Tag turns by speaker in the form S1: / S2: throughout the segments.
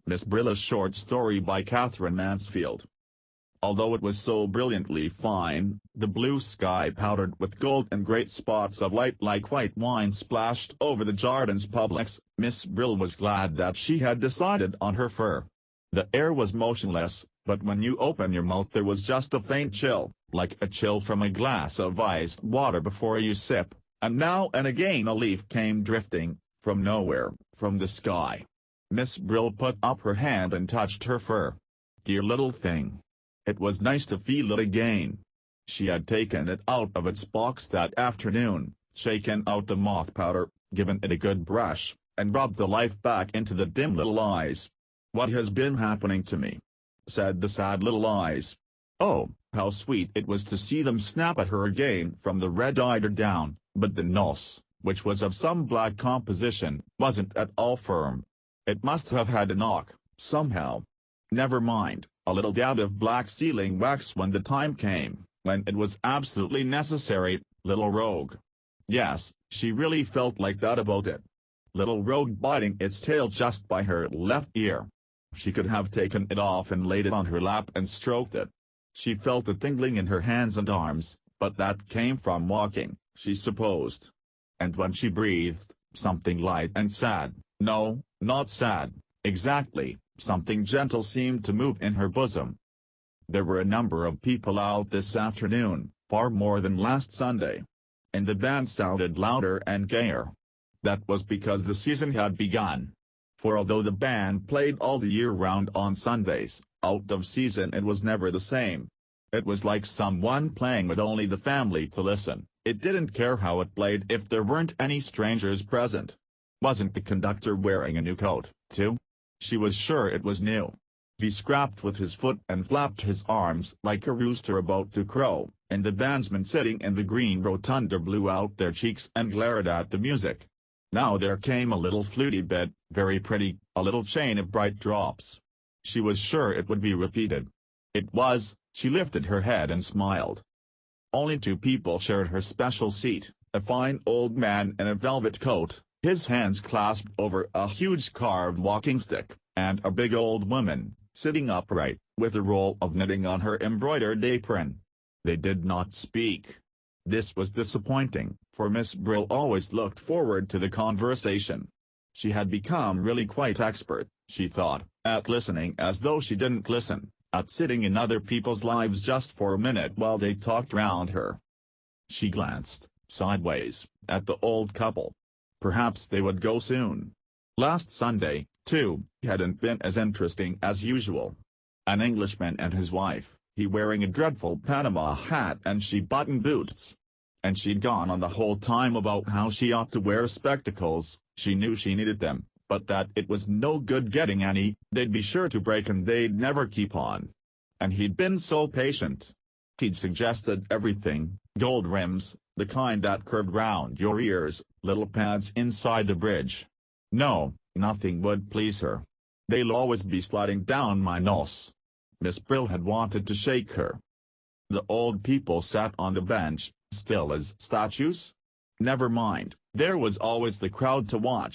S1: Miss Brill, short story by Katherine Mansfield. Although it was so brilliantly fine, the blue sky powdered with gold and great spots of light like white wine splashed over the Jardins publics, Miss Brill was glad that she had decided on her fur. The air was motionless, but when you open your mouth there was just a faint chill, like a chill from a glass of iced water before you sip, and now and again a leaf came drifting, from nowhere, from the sky. Miss Brill put up her hand and touched her fur. Dear little thing. It was nice to feel it again. She had taken it out of its box that afternoon, shaken out the moth powder, given it a good brush, and rubbed the life back into the dim little eyes. What has been happening to me? Said the sad little eyes. Oh, how sweet it was to see them snap at her again from the red-eyed down, but the nose, which was of some black composition, wasn't at all firm. It must have had a knock, somehow. Never mind, a little dab of black sealing wax when the time came, when it was absolutely necessary, little rogue. Yes, she really felt like that about it. Little rogue biting its tail just by her left ear. She could have taken it off and laid it on her lap and stroked it. She felt a tingling in her hands and arms, but that came from walking, she supposed. And when she breathed, something light and sad, no, not sad, exactly, something gentle seemed to move in her bosom. There were a number of people out this afternoon, far more than last Sunday. And the band sounded louder and gayer. That was because the season had begun. For although the band played all the year round on Sundays, out of season it was never the same. It was like someone playing with only the family to listen. It didn't care how it played if there weren't any strangers present. Wasn't the conductor wearing a new coat, too? She was sure it was new. He scrapped with his foot and flapped his arms like a rooster about to crow, and the bandsmen sitting in the green rotunda blew out their cheeks and glared at the music. Now there came a little fluty bit, very pretty, a little chain of bright drops. She was sure it would be repeated. It was. She lifted her head and smiled. Only two people shared her special seat, a fine old man in a velvet coat, his hands clasped over a huge carved walking stick, and a big old woman, sitting upright, with a roll of knitting on her embroidered apron. They did not speak. This was disappointing, for Miss Brill always looked forward to the conversation. She had become really quite expert, she thought, at listening as though she didn't listen, at sitting in other people's lives just for a minute while they talked round her. She glanced, sideways, at the old couple. Perhaps they would go soon. Last Sunday, too, hadn't been as interesting as usual. An Englishman and his wife, he wearing a dreadful Panama hat and she button boots. And she'd gone on the whole time about how she ought to wear spectacles. She knew she needed them, but that it was no good getting any, they'd be sure to break and they'd never keep on. And he'd been so patient. He'd suggested everything, gold rims, the kind that curved round your ears, little pads inside the bridge. No, nothing would please her. They'll always be sliding down my nose. Miss Brill had wanted to shake her. The old people sat on the bench, still as statues. Never mind, there was always the crowd to watch.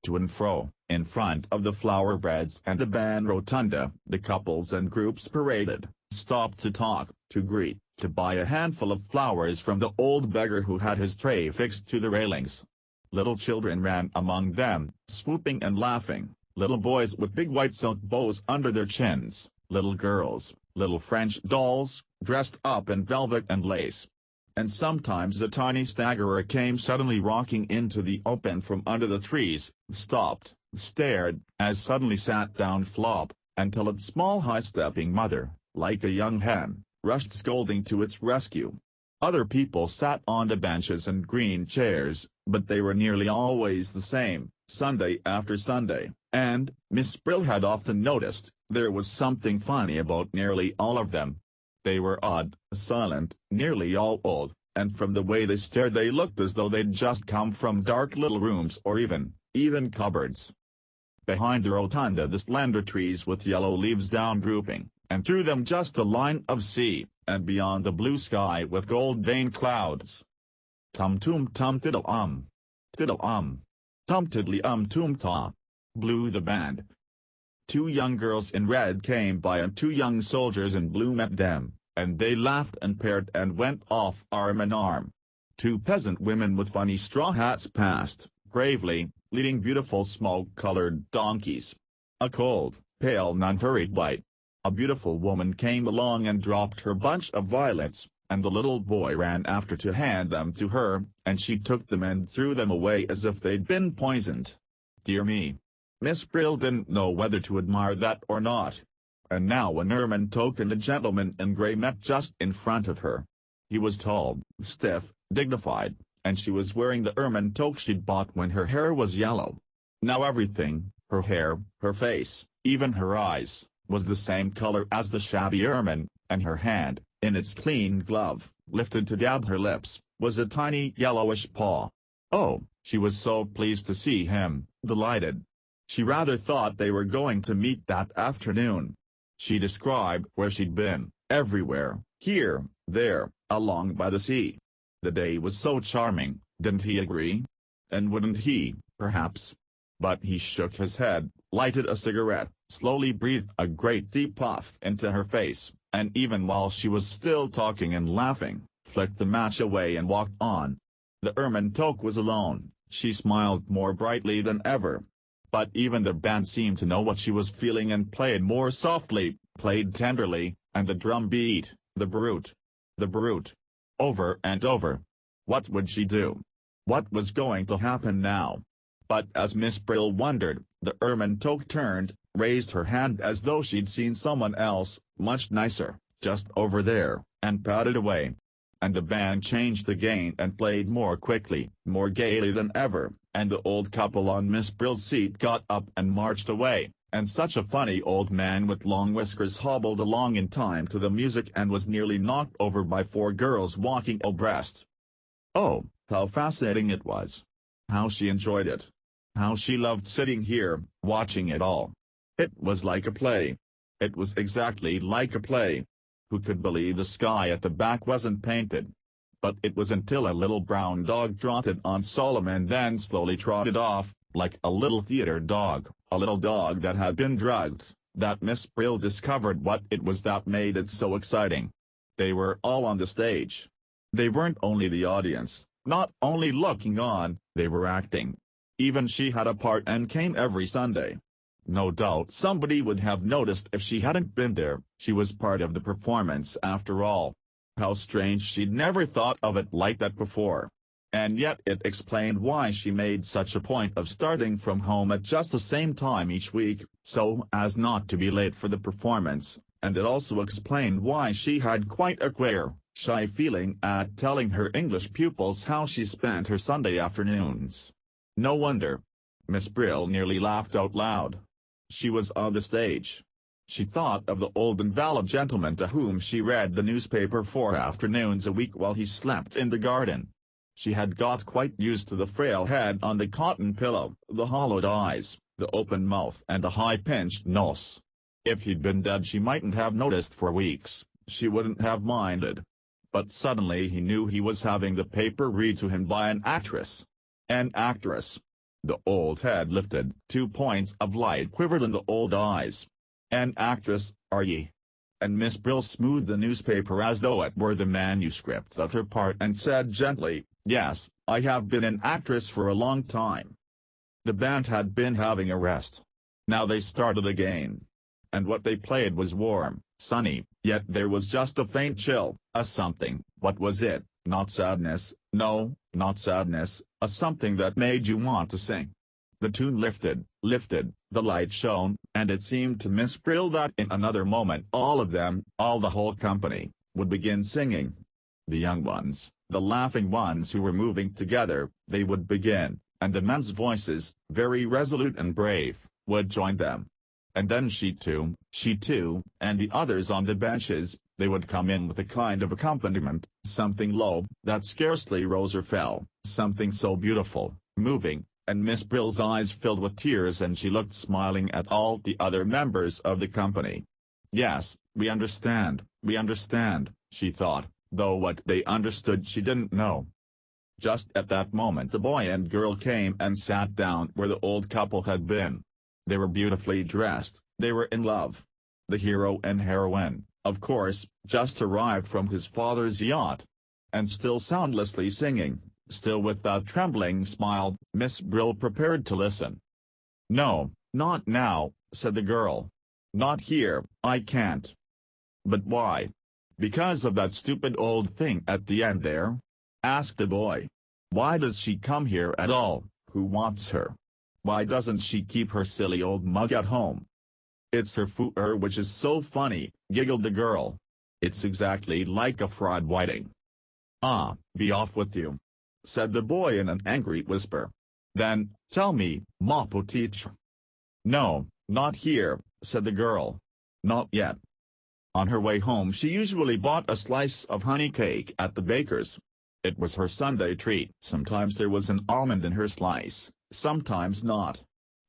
S1: To and fro, in front of the flower beds and the band rotunda, the couples and groups paraded, stopped to talk, to greet, to buy a handful of flowers from the old beggar who had his tray fixed to the railings. Little children ran among them, swooping and laughing, little boys with big white silk bows under their chins, little girls, little French dolls, dressed up in velvet and lace. And sometimes a tiny staggerer came suddenly rocking into the open from under the trees, stopped, stared, as suddenly sat down flop, until its small high-stepping mother, like a young hen, rushed scolding to its rescue. Other people sat on the benches and green chairs, but they were nearly always the same, Sunday after Sunday, and, Miss Brill had often noticed, there was something funny about nearly all of them. They were odd, silent, nearly all old, and from the way they stared they looked as though they'd just come from dark little rooms or even cupboards. Behind the rotunda the slender trees with yellow leaves down drooping, and through them just a line of sea, and beyond the blue sky with gold-veined clouds. Tum-tum tum-tiddle-um. Tiddle-um. Tum-tiddly-um-tum-ta. Blew the band. 2 young girls in red came by and 2 young soldiers in blue met them, and they laughed and paired and went off arm in arm. 2 peasant women with funny straw hats passed, gravely, leading beautiful smoke-colored donkeys. A cold, pale nun hurried by. A beautiful woman came along and dropped her bunch of violets, and the little boy ran after to hand them to her, and she took them and threw them away as if they'd been poisoned. Dear me! Miss Brill didn't know whether to admire that or not. And now an ermine toque and a gentleman in grey met just in front of her. He was tall, stiff, dignified, and she was wearing the ermine toque she'd bought when her hair was yellow. Now everything, her hair, her face, even her eyes, was the same color as the shabby ermine, and her hand, in its clean glove, lifted to dab her lips, was a tiny yellowish paw. Oh, she was so pleased to see him, delighted. She rather thought they were going to meet that afternoon. She described where she'd been, everywhere, here, there, along by the sea. The day was so charming, didn't he agree? And wouldn't he, perhaps? But he shook his head, lighted a cigarette, slowly breathed a great deep puff into her face, and even while she was still talking and laughing, flicked the match away and walked on. The ermine toque was alone. She smiled more brightly than ever. But even the band seemed to know what she was feeling and played more softly, played tenderly, and the drum beat, the brute, over and over. What would she do? What was going to happen now? But as Miss Brill wondered, the ermine toque turned, raised her hand as though she'd seen someone else, much nicer, just over there, and patted away. And the band changed the game and played more quickly, more gaily than ever, and the old couple on Miss Brill's seat got up and marched away, and such a funny old man with long whiskers hobbled along in time to the music and was nearly knocked over by 4 girls walking abreast. Oh, how fascinating it was! How she enjoyed it! How she loved sitting here, watching it all! It was like a play. It was exactly like a play. Who could believe the sky at the back wasn't painted? But it was until a little brown dog trotted on Solomon and then slowly trotted off, like a little theater dog, a little dog that had been drugged, that Miss Brill discovered what it was that made it so exciting. They were all on the stage. They weren't only the audience, not only looking on, they were acting. Even she had a part and came every Sunday. No doubt somebody would have noticed if she hadn't been there. She was part of the performance after all. How strange she'd never thought of it like that before. And yet it explained why she made such a point of starting from home at just the same time each week, so as not to be late for the performance, and it also explained why she had quite a queer, shy feeling at telling her English pupils how she spent her Sunday afternoons. No wonder. Miss Brill nearly laughed out loud. She was on the stage. She thought of the old invalid gentleman to whom she read the newspaper 4 afternoons a week while he slept in the garden. She had got quite used to the frail head on the cotton pillow, the hollowed eyes, the open mouth and the high-pinched nose. If he'd been dead she mightn't have noticed for weeks, she wouldn't have minded. But suddenly he knew he was having the paper read to him by an actress. An actress. The old head lifted, 2 points of light quivered in the old eyes. An actress, are ye? And Miss Brill smoothed the newspaper as though it were the manuscript of her part and said gently, yes, I have been an actress for a long time. The band had been having a rest. Now they started again. And what they played was warm, sunny, yet there was just a faint chill, a something. What was it? Not sadness, no, not sadness, a something that made you want to sing. The tune lifted, the light shone, and it seemed to Miss Brill that in another moment all of them, all the whole company, would begin singing. The young ones, the laughing ones who were moving together, they would begin, and the men's voices, very resolute and brave, would join them. And then she too, and the others on the benches, they would come in with a kind of accompaniment, something low, that scarcely rose or fell, something so beautiful, moving, and Miss Brill's eyes filled with tears and she looked smiling at all the other members of the company. Yes, we understand, she thought, though what they understood she didn't know. Just at that moment the boy and girl came and sat down where the old couple had been. They were beautifully dressed, They were in love. The hero and heroine, of course, just arrived from his father's yacht. And still soundlessly singing, still with that trembling smile, Miss Brill prepared to listen. "No, not now," said the girl. "Not here, I can't." "But why?" "Because of that stupid old thing at the end there," asked the boy. "Why does she come here at all? Who wants her? Why doesn't she keep her silly old mug at home?" "It's her footer which is so funny," giggled the girl. "It's exactly like a fraud whiting." "Ah, be off with you," said the boy in an angry whisper. "Then, tell me, ma petite." "No, not here," said the girl. "Not yet." On her way home she usually bought a slice of honey cake at the baker's. It was her Sunday treat. Sometimes there was an almond in her slice, sometimes not.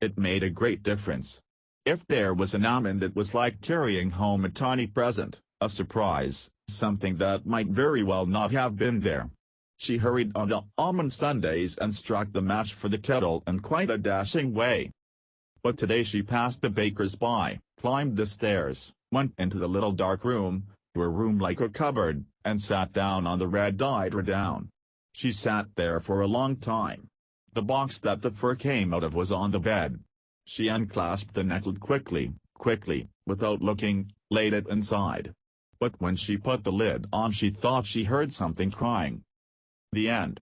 S1: It made a great difference. If there was an almond, it was like carrying home a tiny present, a surprise, something that might very well not have been there. She hurried on the almond sundaes and struck the match for the kettle in quite a dashing way. But today she passed the baker's by, climbed the stairs, went into the little dark room, to a room like a cupboard, and sat down on the red eider-down. She sat there for a long time. The box that the fur came out of was on the bed. She unclasped the necklet quickly, without looking, laid it inside. But when she put the lid on she thought she heard something crying. The end.